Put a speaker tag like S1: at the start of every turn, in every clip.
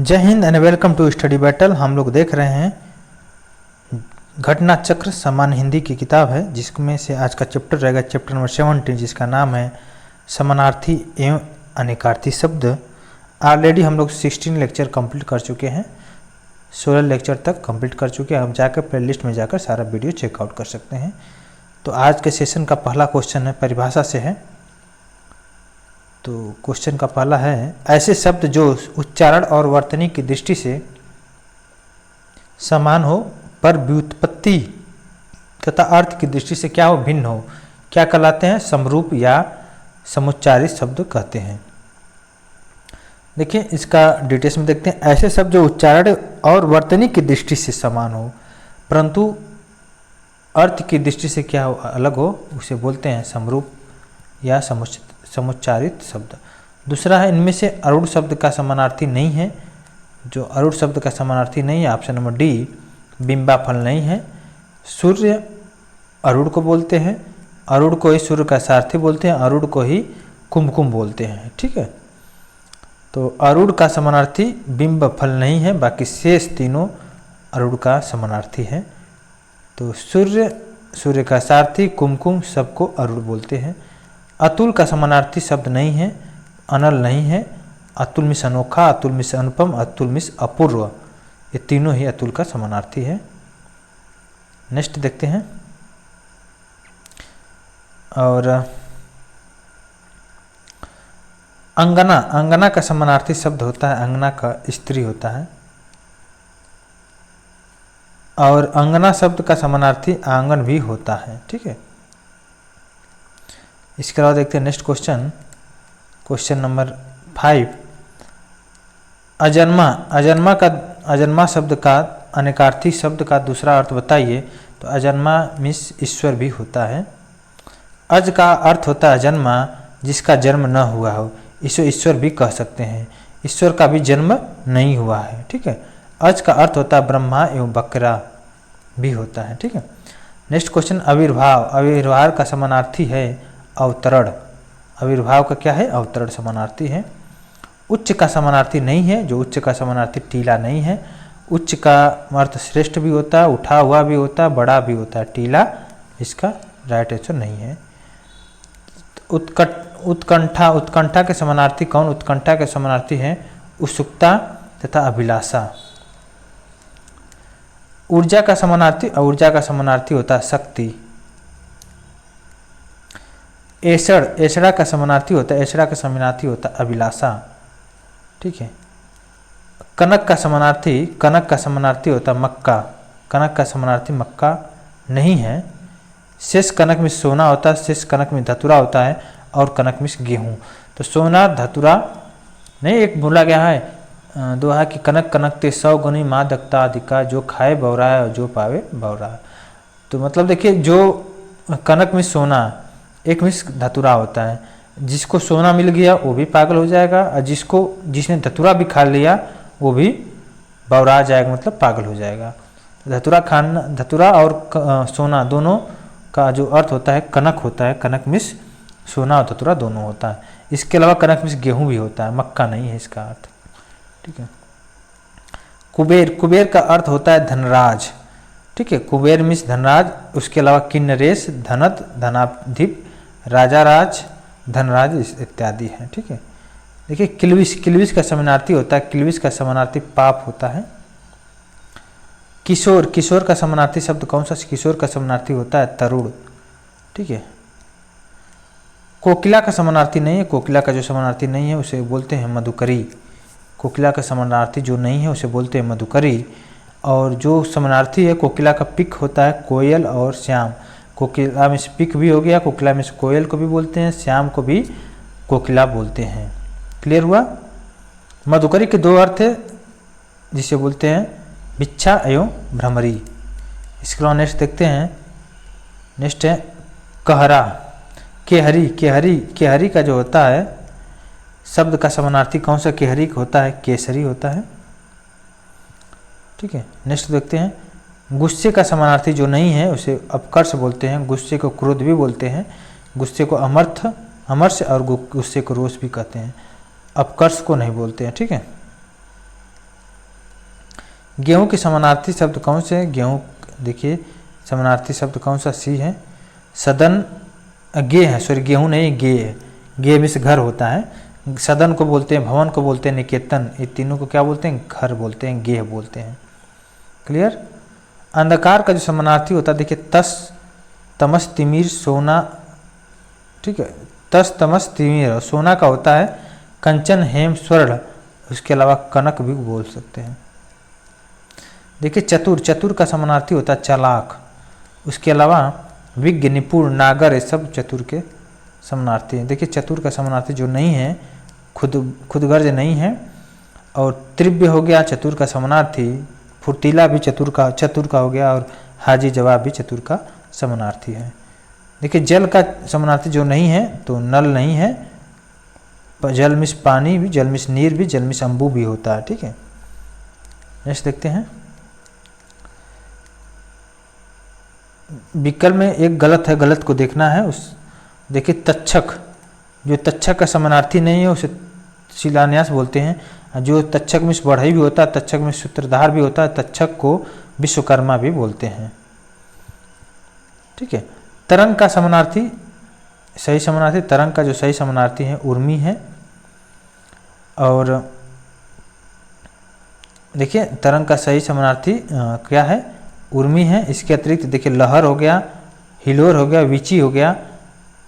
S1: जय हिंद and welcome to study battle. हम लोग देख रहे हैं घटना चक्र सामान्य हिंदी की किताब है, जिसमें से आज का चैप्टर रहेगा चैप्टर नंबर 17, जिसका नाम है समानार्थी एवं अनेकार्थी शब्द। ऑलरेडी हम लोग 16 लेक्चर कंप्लीट कर चुके हैं, 16 लेक्चर तक कंप्लीट कर चुके हैं। हम जाकर प्लेलिस्ट में जाकर सारा वीडियो चेकआउट कर सकते हैं। तो आज के सेशन का पहला क्वेश्चन है, परिभाषा से है। तो क्वेश्चन का पहला है, ऐसे शब्द जो उच्चारण और वर्तनी की दृष्टि से समान हो पर व्युत्पत्ति तथा अर्थ की दृष्टि से क्या हो, भिन्न हो, क्या कहलाते हैं? समरूप या समुच्चारित शब्द कहते हैं। देखिए इसका डिटेल्स में देखते हैं। ऐसे शब्द जो उच्चारण और वर्तनी की दृष्टि से समान हो परंतु अर्थ की दृष्टि से क्या हो, अलग हो, उसे बोलते हैं समरूप या समुच्चारित शब्द। दूसरा है, इनमें से अरूढ़ शब्द का समानार्थी नहीं है। जो अरूढ़ शब्द का समानार्थी नहीं है, ऑप्शन नंबर डी, बिंबा फल नहीं है। सूर्य अरूढ़ को बोलते हैं, अरूढ़ को ही सूर्य का सारथी बोलते हैं, अरूढ़ को ही कुमकुम बोलते हैं। ठीक है, तो अरूढ़ का समानार्थी बिंब फल नहीं है, बाकी शेष तीनों अरूढ़ का समानार्थी है। तो सूर्य का सारथी, कुमकुम सबको अरूढ़ बोलते हैं। अतुल का समानार्थी शब्द नहीं है, अनल नहीं है। अतुल मिस अनोखा, अतुल मिस अनुपम, अतुल मिस अपूर्व, ये तीनों ही अतुल का समानार्थी है। नेक्स्ट देखते हैं। और अंगना, अंगना का समानार्थी शब्द होता है, अंगना का स्त्री होता है। और अंगना शब्द का समानार्थी आंगन भी होता है। ठीक है, इसके अलावा देखते हैं नेक्स्ट क्वेश्चन, क्वेश्चन नंबर 5। अजन्मा शब्द का अनेकार्थी शब्द का दूसरा अर्थ बताइए। तो अजन्मा मीन्स ईश्वर भी होता है। अज का अर्थ होता है अजन्मा, जिसका जन्म न हुआ हो, इसे ईश्वर भी कह सकते हैं। ईश्वर का भी जन्म नहीं हुआ है। ठीक है, अज का अर्थ होता है ब्रह्मा एवं बकरा भी होता है। ठीक है, नेक्स्ट क्वेश्चन, आविर्भाव, आविर्भाव का समानार्थी है अवतरण। आविर्भाव का क्या है? अवतरण समानार्थी है। उच्च का समानार्थी नहीं है, जो उच्च का समानार्थी टीला नहीं है। उच्च का अर्थ श्रेष्ठ भी होता है, उठा हुआ भी होता है, बड़ा भी होता है। टीला इसका राइट आंसर नहीं है। उत्कंठा, उत्कंठा के समानार्थी कौन? उत्कंठा के समानार्थी है उत्सुकता तथा अभिलाषा। ऊर्जा का समानार्थी, ऊर्जा का समानार्थी होता है शक्ति। ऐसड़, ऐसड़ा का समानार्थी होता है, ऐसड़ा का समानार्थी होता है अभिलाषा। ठीक है, कनक का समानार्थी होता है मक्का। कनक का समानार्थी मक्का नहीं है। शेष कनक में सोना होता है, शेष कनक में धतुरा होता है, और कनक में गेहूँ। तो सोना धतुरा नहीं, एक बोला गया है दोहा कि कनक कनक ते 100 गुनी माँ दक्ता अधिका, जो खाए बौरा है और जो पावे बौरा। तो मतलब देखिए, जो कनक में सोना, एक मिस धतुरा होता है, जिसको सोना मिल गया वो भी पागल हो जाएगा, और जिसने धतुरा भी खा लिया वो भी बौरा जाएगा, मतलब पागल हो जाएगा। धतुरा और सोना दोनों का जो अर्थ होता है कनक होता है। कनक मिस सोना और धतुरा दोनों होता है। इसके अलावा कनक मिस गेहूँ भी होता है, मक्का नहीं है इसका अर्थ। ठीक है, कुबेर, कुबेर का अर्थ होता है धनराज। ठीक है, कुबेर मिस धनराज। उसके अलावा किन्नरेश, धनत, धनाधिप, राजा राज, धनराज इत्यादि है। ठीक है, देखिए किल्विश, किल्विश का समानार्थी होता है, किल्विश का समानार्थी पाप होता है। किशोर, किशोर का समानार्थी शब्द कौन सा? किशोर का समानार्थी होता है तरुण। ठीक है, कोकिला का समानार्थी नहीं है, कोकिला का जो समानार्थी नहीं है उसे बोलते हैं मधुकरी। कोकिला का समानार्थी जो नहीं है उसे बोलते हैं मधुकरी। और जो समानार्थी है कोकिला का पिक होता है कोयल और श्याम। कोकिला में से पिक भी हो गया, कोकिला में से कोयल को भी बोलते हैं, श्याम को भी कोकिला बोलते हैं। क्लियर हुआ? मधुकरी के दो अर्थ है, जिसे बोलते हैं बिच्छा एवं भ्रमरी। इसके अलावा नेक्स्ट देखते हैं। नेक्स्ट है कहरा, केहरी। केहरी, केहरी का जो होता है शब्द का समानार्थी कौन सा? केहरी होता है केसरी होता है। ठीक है, नेक्स्ट देखते हैं। गुस्से का समानार्थी जो नहीं है उसे अपकर्ष बोलते हैं, गुस्से को क्रोध भी बोलते हैं, गुस्से को अमर्ष और गुस्से को रोष भी कहते हैं। अपकर्ष को नहीं बोलते हैं। ठीक है, गेहूं के समानार्थी शब्द कौन से हैं? गेहूं, देखिए समानार्थी शब्द कौन सा? सी है। सदन, गे है, सॉरी गेहूं नहीं, गे है। गे में से घर होता है। सदन को बोलते हैं, भवन को बोलते हैं निकेतन, ये तीनों को क्या बोलते हैं? घर बोलते हैं, गेह बोलते हैं। क्लियर। अंधकार का जो समानार्थी होता है, देखिए तस, तमस, तिमिर, सोना, ठीक है, तस, तमस, तिमिर। सोना का होता है कंचन, हेम, स्वर्ण, उसके अलावा कनक भी बोल सकते हैं। देखिए चतुर, चतुर का समानार्थी होता है चालाक, उसके अलावा विज्ञ, निपुण, नागर, ये सब चतुर के समानार्थी हैं। देखिए चतुर का समानार्थी जो नहीं है, खुदगर्ज नहीं है। और त्रिव्य हो गया चतुर का समानार्थी, फुर्तीला भी चतुर का हो गया, और हाजी जवाब भी चतुर का समानार्थी है। देखिए जल का समानार्थी जो नहीं है तो नल नहीं है, जल मिस पानी भी, जल मिस नीर भी, जल मिस अम्बू भी होता है। ठीक है, नेक्स्ट देखते हैं। विकल्प में एक गलत है, गलत को देखना है। उस देखिए तक्षक, जो तक्षक का समानार्थी नहीं है उसे शिलान्यास बोलते हैं। जो तक्षक में बढ़ई भी होता है, तक्षक में सूत्रधार भी होता है, तक्षक को विश्वकर्मा भी बोलते हैं। ठीक है। तरंग का समानार्थी, सही समानार्थी, तरंग का जो सही समानार्थी है उर्मी है। और देखिए तरंग का सही समानार्थी क्या है? उर्मी है। इसके अतिरिक्त देखिए लहर हो गया, हिलोर हो गया, विची हो गया,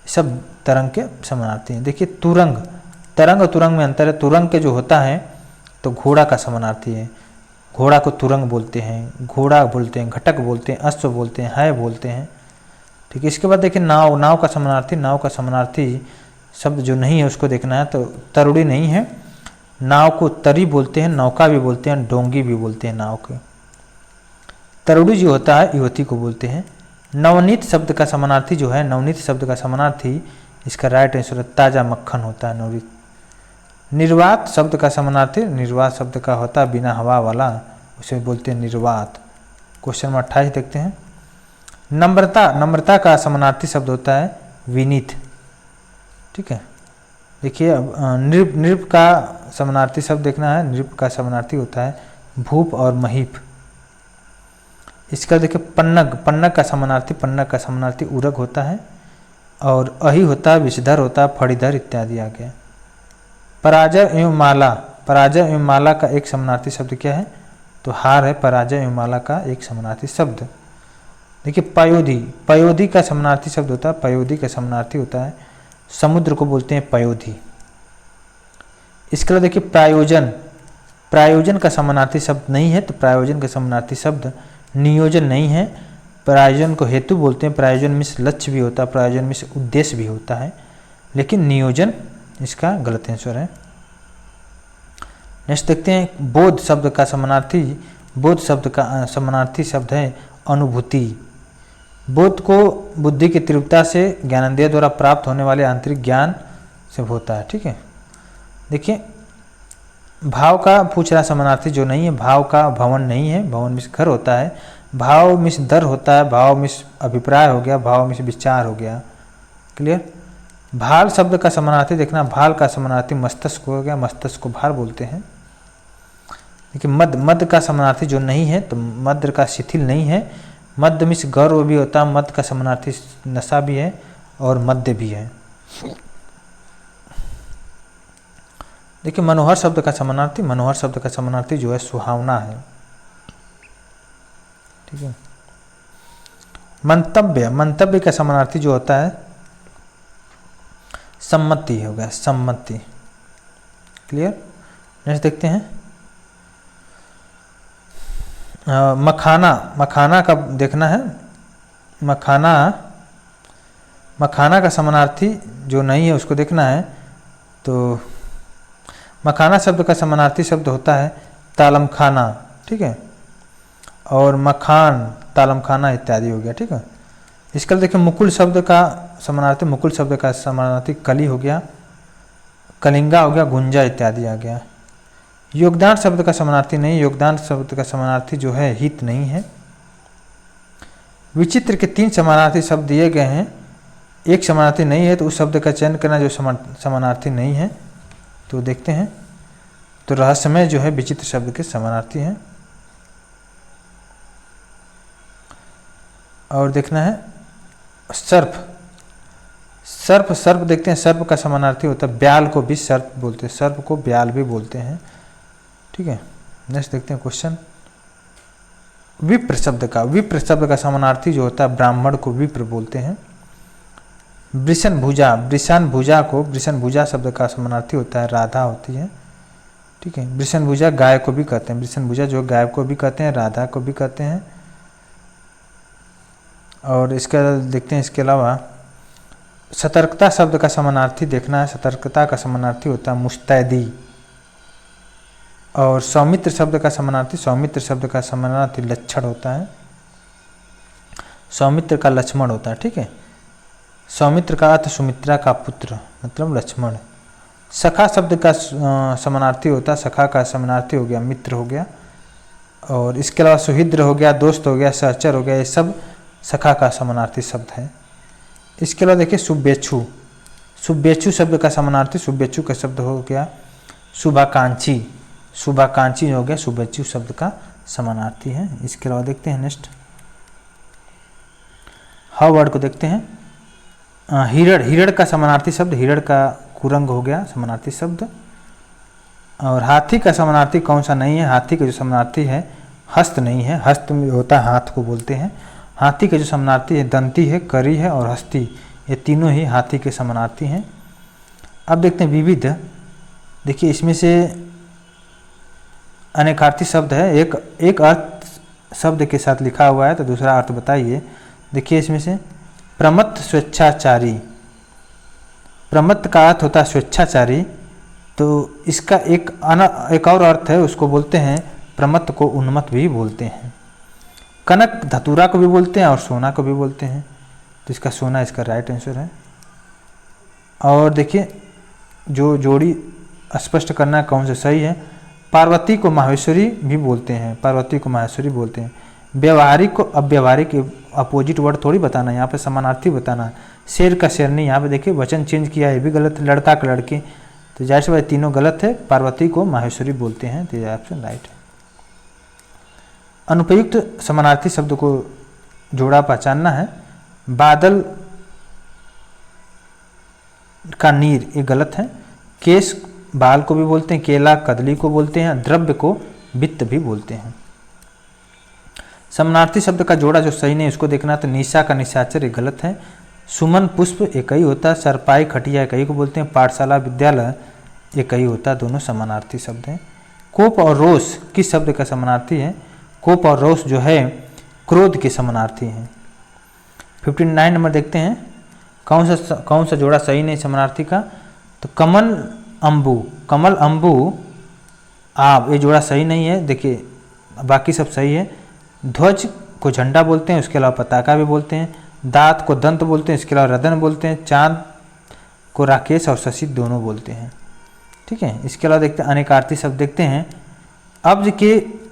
S1: सब तरंग के समानार्थी हैं। देखिए तुरंग, तरंग और तुरंग में अंतर है। तुरंग के जो होता है तो घोड़ा का समानार्थी है, घोड़ा को तुरंग बोलते हैं, घोड़ा बोलते हैं, घटक बोलते हैं, अश्व बोलते हैं, है बोलते हैं। ठीक है। इसके बाद देखिए नाव, नाव का समानार्थी, नाव का समानार्थी शब्द जो नहीं है उसको देखना है। तो तरुड़ी नहीं है, नाव को तरी बोलते हैं, नौका भी बोलते हैं, डोंगी भी बोलते हैं नाव के। तरुड़ी जो होता है युवती को बोलते हैं। नवनीत शब्द का समानार्थी जो है, नवनीत शब्द का समानार्थी, इसका राइट आंसर ताज़ा मक्खन होता है, नवनीत। निर्वात शब्द का समानार्थी, निर्वात शब्द का होता है बिना हवा वाला, उसे बोलते हैं निर्वात। क्वेश्चन नंबर 28 देखते हैं। नम्रता, नम्रता का समानार्थी शब्द होता है विनीत। ठीक है। देखिए अब नृप का समानार्थी शब्द देखना है। नृप का समानार्थी होता है भूप और महीप। इसका देखिए पन्नग, पन्नग का समानार्थी, पन्नग का समानार्थी उरग होता है। और अहि होता है, विषधर होता है, फणीधर इत्यादि आ गया। पराजय एवं माला, पराजय एवं माला का एक समानार्थी शब्द क्या है? तो हार है पराजय एवं माला का एक समानार्थी शब्द। देखिए पयोधी, पयोधी का समानार्थी शब्द होता है, पयोधी का समानार्थी होता है समुद्र को बोलते हैं पयोधी। इसके अलावा देखिए प्रायोजन, प्रायोजन का समानार्थी शब्द नहीं है, तो प्रायोजन का समानार्थी शब्द नियोजन नहीं है। प्रायोजन को हेतु बोलते हैं, प्रायोजन में लक्ष्य भी होता है, प्रायोजन में उद्देश्य भी होता है, लेकिन नियोजन इसका गलत आंसर है। नेक्स्ट देखते हैं बोध शब्द का समानार्थी, बोध शब्द का समानार्थी शब्द है अनुभूति। बोध को बुद्धि की तीव्रता से ज्ञानेंद्रिय द्वारा प्राप्त होने वाले आंतरिक ज्ञान से होता है। ठीक है। देखिए भाव का पूछ रहा समानार्थी जो नहीं है, भाव का भवन नहीं है, भवन मिस घर होता है, भाव मिस दर होता है, भाव मिस अभिप्राय हो गया, भाव मिस विचार हो गया। क्लियर। भाल शब्द का समानार्थी देखना, भाल का समानार्थी मस्तिष्क हो गया, मस्तिष्क को भार बोलते हैं। देखिए मद, मद का समानार्थी जो नहीं है तो मद्र का शिथिल नहीं है, मध्य मिस गौरव भी होता है, मद का समानार्थी नशा भी है और मध्य भी है। देखिए मनोहर शब्द का समानार्थी, मनोहर शब्द का समानार्थी जो है सुहावना है। ठीक है। मंतव्य, मंतव्य का समानार्थी जो होता है सम्मति हो गया, सम्मति। क्लियर। नेक्स्ट देखते हैं मखाना, मखाना का देखना है। मखाना, मखाना का समानार्थी जो नहीं है उसको देखना है। तो मखाना शब्द का समानार्थी शब्द होता है तालम खाना। ठीक है। और मखान, तालम खाना इत्यादि हो गया। ठीक है। इसके देखिए मुकुल शब्द का समानार्थी, मुकुल शब्द का समानार्थी कली हो गया, कलिंगा हो गया, गुंजा इत्यादि आ गया। योगदान शब्द का समानार्थी नहीं, योगदान शब्द का समानार्थी जो है हित नहीं है। विचित्र के 3 समानार्थी शब्द दिए गए हैं, एक समानार्थी नहीं है, तो उस शब्द का चयन करना जो समानार्थी नहीं है। तो देखते हैं, तो रहस्यमय जो है विचित्र शब्द के समानार्थी हैं। और देखना है सर्प। सर्प, सर्प देखते हैं, सर्प का समानार्थी होता है ब्याल को भी सर्प बोलते हैं, सर्प को ब्याल भी बोलते हैं। ठीक है, नेक्स्ट देखते हैं क्वेश्चन। विप्र शब्द का, विप्र शब्द का समानार्थी जो होता है ब्राह्मण को विप्र बोलते हैं। वृषण भुजा, वृषण भुजा को, वृषण भुजा शब्द का समानार्थी होता है राधा होती है। ठीक है, वृषण भुजा गाय को भी कहते हैं, वृषण भुजा जो गाय को भी कहते हैं, राधा को भी कहते हैं। और इसका देखते हैं, इसके अलावा सतर्कता शब्द का समानार्थी देखना है, सतर्कता का समानार्थी होता है मुस्तैदी। और सौमित्र शब्द का समानार्थी, सौमित्र शब्द का समानार्थी लक्षण होता है, सौमित्र का लक्ष्मण होता है। ठीक है, सौमित्र का अर्थ सुमित्रा का पुत्र मतलब लक्ष्मण। सखा शब्द का समानार्थी होता है, सखा का समानार्थी हो गया मित्र हो गया। और इसके अलावा सुहृद हो गया, दोस्त हो गया, सहचर हो गया, ये सब सखा का समानार्थी शब्द है। इसके अलावा देखिए शुभेच्छु, शुभेच्छु शब्द का समानार्थी, शुभेच्छु का शब्द हो गया शुभाकांक्षी, शुभाकांक्षी हो गया शुभेच्छु शब्द का समानार्थी है। इसके अलावा देखते हैं नेक्स्ट ह वर्ड को देखते हैं। हिरण, हिरण का समानार्थी शब्द, हिरण का कुरंग हो गया समानार्थी शब्द। और हाथी का समानार्थी कौन सा नहीं है, हाथी का जो समानार्थी है हस्त नहीं है, हस्त में होता है हाथ को बोलते हैं। हाथी का जो समानार्थी है दंती है, करी है और हस्ती, ये तीनों ही हाथी के समानार्थी हैं। अब देखते हैं विविध। देखिए इसमें से अनेकार्थी शब्द है, एक अर्थ शब्द के साथ लिखा हुआ है तो दूसरा अर्थ बताइए। देखिए इसमें से प्रमत्त स्वेच्छाचारी, प्रमत्त का अर्थ होता है स्वेच्छाचारी, तो इसका एक और अर्थ है, उसको बोलते हैं प्रमत्त को उन्मत्त भी बोलते हैं। कनक धतूरा को भी बोलते हैं और सोना को भी बोलते हैं, तो इसका सोना इसका राइट आंसर है। और देखिए जो जोड़ी स्पष्ट करना है कौन सा सही है। पार्वती को माहेश्वरी भी बोलते हैं, पार्वती को माहेश्वरी बोलते हैं। व्यवहारिक को अव्यवहारिक, अपोजिट वर्ड थोड़ी बताना है, यहाँ पे समानार्थी बताना है। शेर का शेरनी, यहाँ पे देखिए वचन चेंज किया है, ये भी गलत है। लड़का का लड़की, तो जाहिर सी बात तीनों गलत है। पार्वती को माहेश्वरी बोलते हैं, तो ये ऑप्शन राइट है। अनुपयुक्त समानार्थी शब्द को जोड़ा पहचानना है। बादल का नीर, ये गलत है। केश बाल को भी बोलते हैं, केला कदली को बोलते हैं, द्रव्य को वित्त भी बोलते हैं। समानार्थी शब्द का जोड़ा जो सही नहीं उसको देखना, तो निशा का निशाचर, ये गलत है। सुमन पुष्प एक ही होता है, सरपाई खटिया एक ही को बोलते हैं, पाठशाला विद्यालय एक ही होता है, दोनों समानार्थी शब्द हैं। कोप और रोष किस शब्द का समानार्थी है? कोप और रोष जो है क्रोध के समानार्थी हैं। 59 नंबर देखते हैं, कौन सा जोड़ा सही नहीं समानार्थी का? तो कमल अम्बु, कमल अम्बु आब, ये जोड़ा सही नहीं है। देखिए बाकी सब सही है। ध्वज को झंडा बोलते हैं, उसके अलावा पताका भी बोलते हैं। दांत को दंत बोलते हैं, इसके अलावा रदन बोलते हैं। चांद को राकेश और शशि दोनों बोलते हैं। ठीक है, इसके अलावा देखते हैं अनेकार्थी शब्द देखते हैं। अब्ज के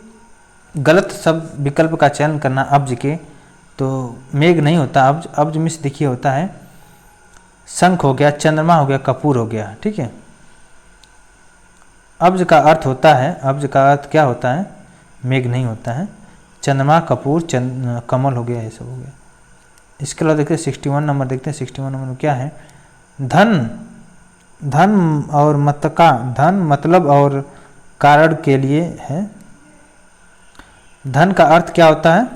S1: गलत शब्द विकल्प का चयन करना। अब्ज के तो मेघ नहीं होता, अब्ज, अब्ज में से देखिए होता है शंख हो गया, चंद्रमा हो गया, कपूर हो गया। ठीक है, अब्ज का अर्थ होता है, अब्ज का अर्थ क्या होता है? मेघ नहीं होता है। चंद्रमा, कपूर, कमल हो गया, ये सब हो गया। इसके अलावा देखते हैं 61 नंबर देखते हैं। 61 नंबर में क्या है? धन, धन और मतका, धन मतलब और कारण के लिए है। धन का अर्थ क्या होता है?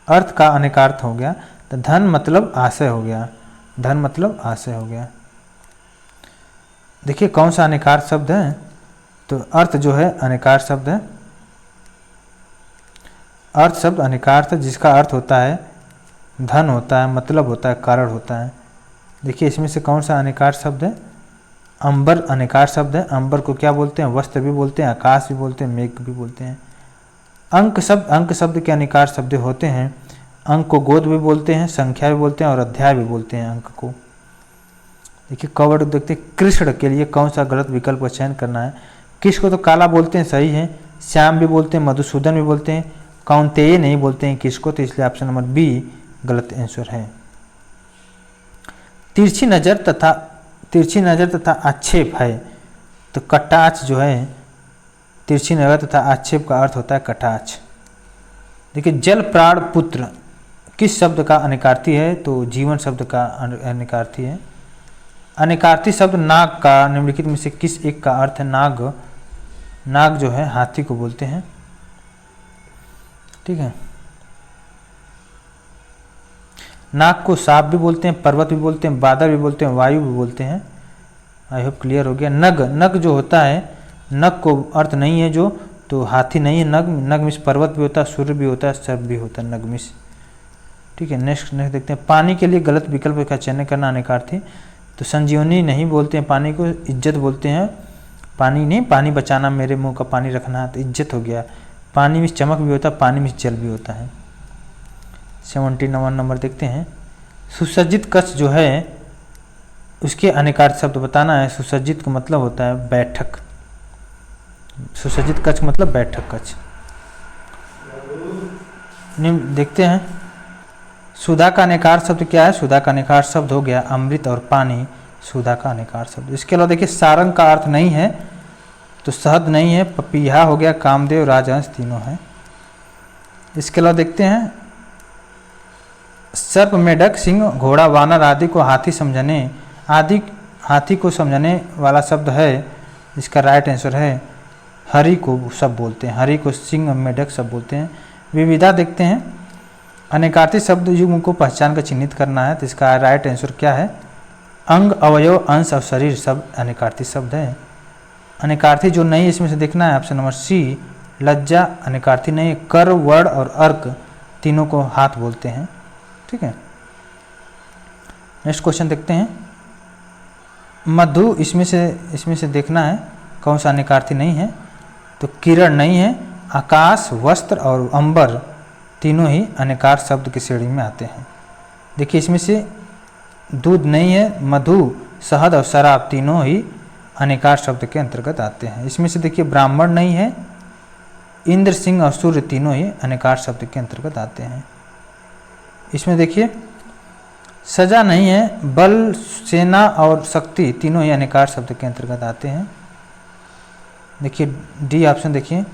S1: अर्थ का अनेकार्थ हो गया, तो धन मतलब आशय हो गया, धन मतलब आशय हो गया। देखिए कौन सा अनेकार्थ शब्द है? तो अर्थ जो है अनेकार्थ शब्द है। अर्थ शब्द अनेकार्थ जिसका अर्थ होता है धन होता है, मतलब होता है, कारण होता है। देखिए इसमें से कौन सा अनेकार्थ शब्द है? अंबर अनेकार्थ शब्द है। अंबर को क्या बोलते हैं? वस्त्र भी बोलते हैं, आकाश भी बोलते हैं, मेघ भी बोलते हैं। अंक शब्द, अंक शब्द के अनेकार्थ शब्द होते हैं। अंक को गोद भी बोलते हैं, संख्या भी बोलते हैं और अध्याय भी बोलते हैं अंक को। देखिए कवर्ड देखते हैं। कृष्ण के लिए कौन सा गलत विकल्प का चयन करना है? कृष्ण को तो काला बोलते हैं, सही है। श्याम भी बोलते हैं, मधुसूदन भी बोलते हैं, कौंतेय नहीं बोलते हैं कृष्ण को, तो इसलिए ऑप्शन नंबर बी गलत आंसर है। तिरछी नजर तथा आक्षेप है, तो कटाक्ष जो है, तिरछी नजर तथा आक्षेप का अर्थ होता है कटाक्ष। देखिए जल प्राण पुत्र किस शब्द का अनिकार्थी है? तो जीवन शब्द का अनिकार्थी है। अनिकार्थी शब्द नाग का निम्नलिखित में से किस एक का अर्थ है? नाग, नाग जो है हाथी को बोलते हैं, ठीक है। नाग को सांप भी बोलते हैं, पर्वत भी बोलते हैं, बादल भी बोलते हैं, वायु भी बोलते हैं। आई होप क्लियर हो गया। नग, नग जो होता है, नग को अर्थ नहीं है जो, तो हाथी नहीं है नग। नग मिस पर्वत भी होता है, सूर्य भी होता है, सर्प भी होता है, नग मिस, ठीक है। नेक्स्ट देखते हैं। पानी के लिए गलत विकल्प का चयन करना अनिकार्थी। तो संजीवनी नहीं बोलते हैं पानी को, इज्जत बोलते हैं। पानी नहीं, पानी बचाना, मेरे मुंह का पानी रखना, तो इज्जत हो गया। पानी में चमक भी होता है, पानी में जल भी होता है। 79 नंबर देखते हैं। सुसज्जित कक्ष जो है उसके अनिकार्थ शब्द बताना है। सुसज्जित का मतलब होता है बैठक, सुसज्जित कक्ष मतलब बैठक कक्ष। देखते हैं सुधा का अनिकार शब्द क्या है? सुधा का अनिकार शब्द हो गया अमृत और पानी, सुधा का अनिकार शब्द। इसके अलावा देखिए सारंग का अर्थ नहीं है, तो शहद नहीं है। पपीहा हो गया, कामदेव, राजहंस तीनों है। इसके अलावा देखते हैं सर्प, मेढक, सिंह, घोड़ा, वानर आदि को हाथी समझने, आदि हाथी को समझने वाला शब्द है। इसका राइट आंसर है हरि को सब बोलते हैं, हरि को सिंह, मेढक सब बोलते हैं। विविधा देखते हैं। अनिकार्थी शब्द युग्म को पहचान कर चिन्हित करना है, तो इसका राइट आंसर क्या है? अंग, अवयव, अंश और शरीर सब अनिकार्थी शब्द है। अनिकार्थी जो नहीं है इसमें से देखना है ऑप्शन नंबर सी, लज्जा अनिकार्थी नहीं है। कर, वर्ण और अर्क तीनों को हाथ बोलते हैं, ठीक है। नेक्स्ट क्वेश्चन देखते हैं। मधु, इसमें से देखना है कौन सा अनिकार्थी नहीं है। तो किरण नहीं है। आकाश, वस्त्र और अंबर तीनों ही अनिकार शब्द की श्रेणी में आते हैं। देखिए इसमें से दूध नहीं है। मधु, शहद और शराब तीनों ही अनिकार शब्द के अंतर्गत आते हैं। इसमें से देखिए ब्राह्मण नहीं है। इंद्र, सिंह और सूर्य तीनों ही अनिकार शब्द के अंतर्गत आते हैं। इसमें देखिए सजा नहीं है। बल, सेना और शक्ति तीनों ही अनिकार शब्द के अंतर्गत आते हैं। देखिए डी ऑप्शन देखिए।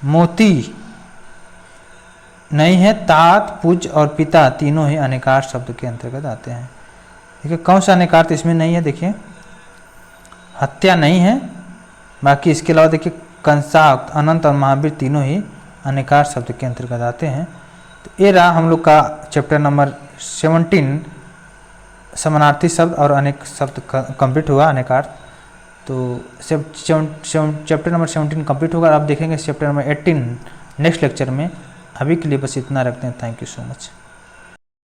S1: मोती नहीं है। तात, पूज्य और पिता तीनों ही अनिकार शब्द के अंतर्गत आते हैं। देखिए कौन सा अनिकार तो इसमें नहीं है। देखिए हत्या नहीं है। बाकी इसके अलावा देखिए कंसाक्त, अनंत और महावीर तीनों ही अनिकार शब्द के अंतर्गत आते हैं। तो ये रहा हम लोग का चैप्टर नंबर 17 समानार्थी शब्द और अनेक शब्द कंप्लीट हुआ अनेकार्थ। तो चैप्टर नंबर 17 कंप्लीट होगा। अब देखेंगे चैप्टर नंबर 18 नेक्स्ट लेक्चर में। अभी के लिए बस इतना रखते हैं। Thank you so much.